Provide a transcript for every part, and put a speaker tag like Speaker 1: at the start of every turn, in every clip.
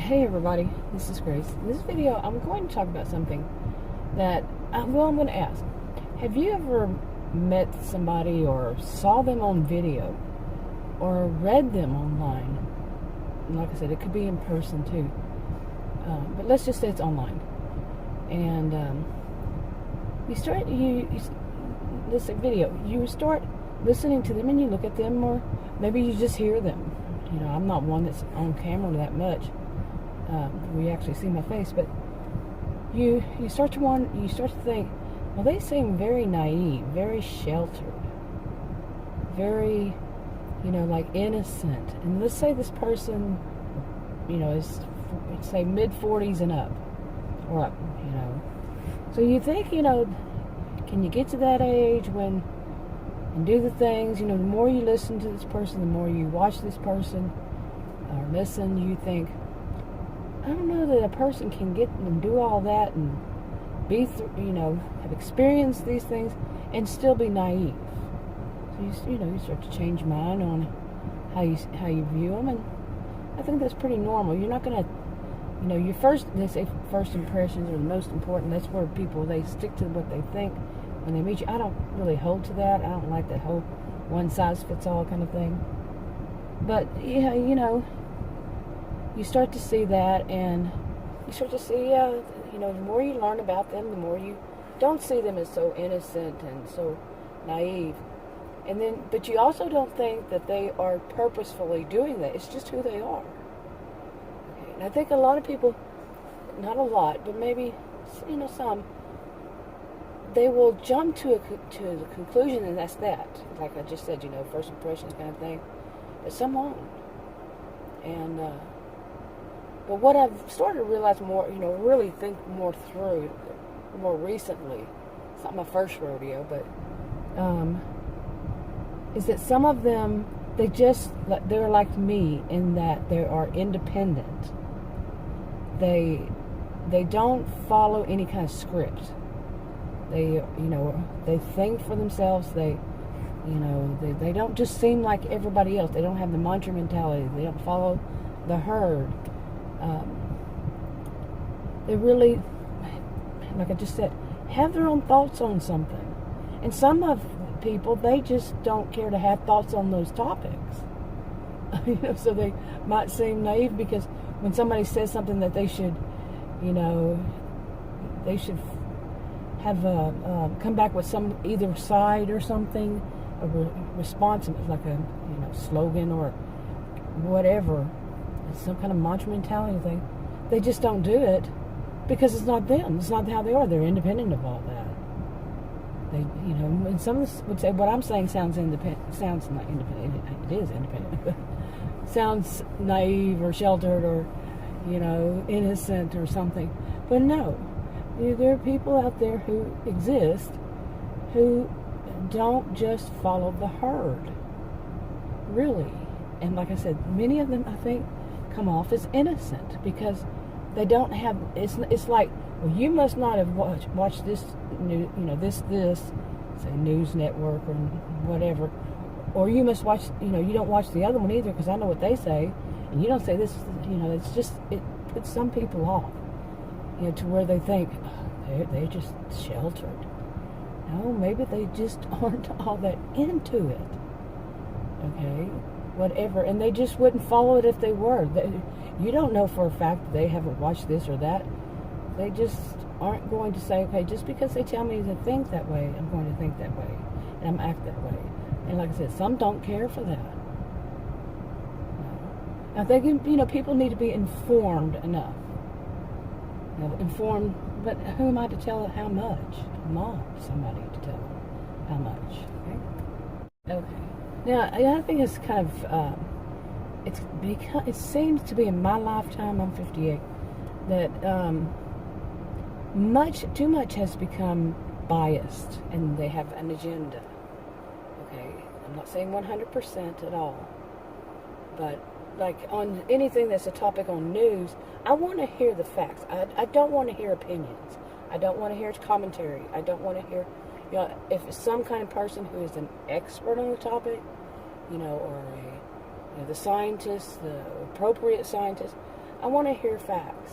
Speaker 1: Hey everybody, this is Grace. In this video, I'm going to talk about something that, I'm going to ask. Have you ever met somebody or saw them on video or read them online? And like I said, it could be in person too. But let's just say it's online. And this video, you start listening to them and you look at them, or maybe you just hear them. You know, I'm not one that's on camera that much. We actually see my face, but you start to think, well, they seem very naive, very sheltered, very, like innocent. And let's say this person, is, say, mid-40s and up, or up, So you think, can you get to that age and do the things, the more you listen to this person, the more you watch this person, or listen, you think, I don't know that a person can get and do all that and be, have experienced these things and still be naive. So you start to change your mind on how you view them, and I think that's pretty normal. You're not gonna, they say first impressions are the most important. That's where people, they stick to what they think when they meet you. I don't really hold to that. I don't like that whole one size fits all kind of thing. But yeah, you start to see that, and you start to see, the more you learn about them, the more you don't see them as so innocent and so naive. And then, but you also don't think that they are purposefully doing that. It's just who they are. Okay. And I think a lot of people, not a lot, but maybe, some, they will jump to the conclusion, and that's that. Like I just said, first impressions kind of thing. But some won't. And, but what I've started to realize more, really think more through more recently, it's not my first rodeo, but is that some of them, they're like me in that they are independent. They don't follow any kind of script. They think for themselves. They don't just seem like everybody else. They don't have the mantra mentality. They don't follow the herd. They really, like I just said, have their own thoughts on something. And some of people, they just don't care to have thoughts on those topics. So they might seem naive because when somebody says something that they should, they should have come back with some either side or something, a response, like a slogan or whatever. Some kind of mantra mentality thing. They just don't do it because it's not them. It's not how they are. They're independent of all that. They, and some would say what I'm saying sounds independent. Sounds not independent. It is independent. Sounds naive or sheltered or, innocent or something. But no, there are people out there who exist who don't just follow the herd. Really. And like I said, many of them, I think, come off as innocent because they don't have, it's like, well, you must not have watched this new, this say news network or whatever, or you must watch, you don't watch the other one either because I know what they say, and you don't say this, it's just, it puts some people off, to where they think, oh, they're just sheltered. No, maybe they just aren't all that into it. Okay, whatever, and they just wouldn't follow it if they were. You don't know for a fact that they haven't watched this or that. They just aren't going to say, okay, just because they tell me to think that way, I'm going to think that way, and I'm act that way. And like I said, some don't care for that. No. I think, people need to be informed enough. Informed, but who am I to tell how much? I'm not somebody to tell how much. Okay. Now, I think it's kind of, it seems to be in my lifetime, I'm 58, that too much has become biased, and they have an agenda. Okay, I'm not saying 100% at all, but like on anything that's a topic on news, I want to hear the facts. I don't want to hear opinions. I don't want to hear commentary. I don't want to hear, if it's some kind of person who is an expert on the topic, or the scientist, the appropriate scientist, I want to hear facts.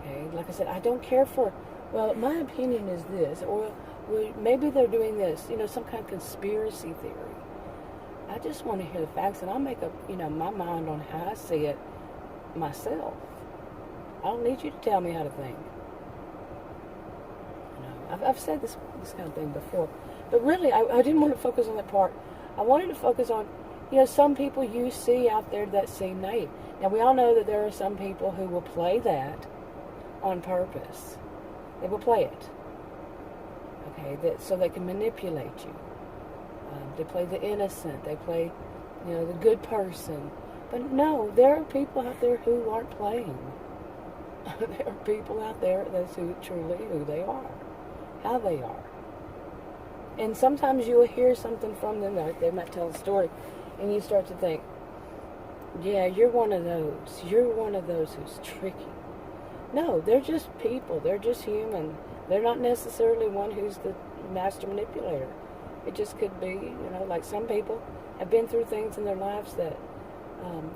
Speaker 1: Okay, like I said, I don't care for, well, my opinion is this, or well, maybe they're doing this, some kind of conspiracy theory. I just want to hear the facts, and I'll make up, my mind on how I see it myself. I don't need you to tell me how to think. I've said this kind of thing before, but really, I didn't want to focus on that part. I wanted to focus on, some people you see out there that seem naive. Now, we all know that there are some people who will play that on purpose. They will play it, okay, so they can manipulate you. They play the innocent. They play, the good person. But no, there are people out there who aren't playing. There are people out there that's truly who they are, how they are. And sometimes you will hear something from them, like they might tell a story, and you start to think, yeah, you're one of those. You're one of those who's tricky. No, they're just people. They're just human. They're not necessarily one who's the master manipulator. It just could be, like some people have been through things in their lives that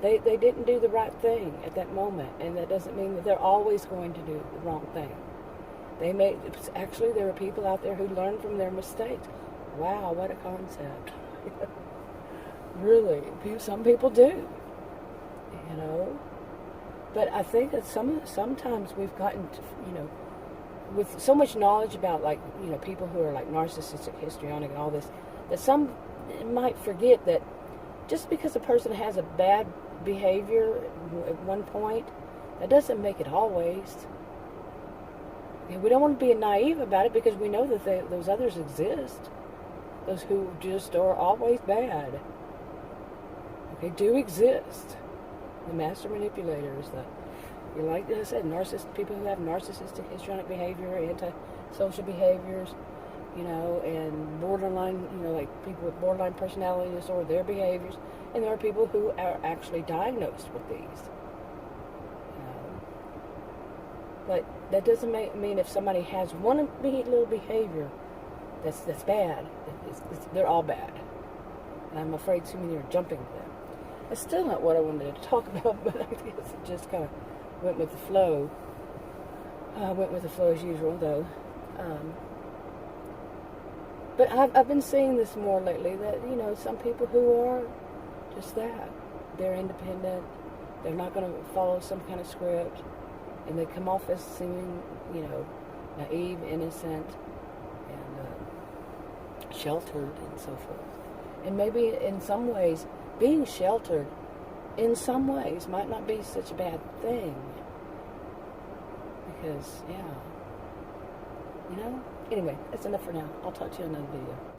Speaker 1: they didn't do the right thing at that moment, and that doesn't mean that they're always going to do the wrong thing. Actually, there are people out there who learn from their mistakes. Wow, what a concept. Really, some people do, But I think that sometimes we've gotten, with so much knowledge about, people who are like narcissistic, histrionic, and all this, that some might forget that just because a person has a bad behavior at one point, that doesn't make it always. We don't want to be naive about it, because we know that those others exist. Those who just are always bad. Okay, do exist. The master manipulators, like I said, people who have narcissistic, histrionic behavior, antisocial behaviors, and borderline, like people with borderline personality disorder, their behaviors, and there are people who are actually diagnosed with these. But that doesn't mean if somebody has one little behavior that's bad, they're all bad. And I'm afraid too many are jumping to them. That's still not what I wanted to talk about, but I guess it just kind of went with the flow. Went with the flow as usual, though. But I've been seeing this more lately, that, some people who are just that. They're independent. They're not going to follow some kind of script. And they come off as seeming, naive, innocent, and sheltered, and so forth. And maybe in some ways, being sheltered, in some ways, might not be such a bad thing. Because, Anyway, that's enough for now. I'll talk to you in another video.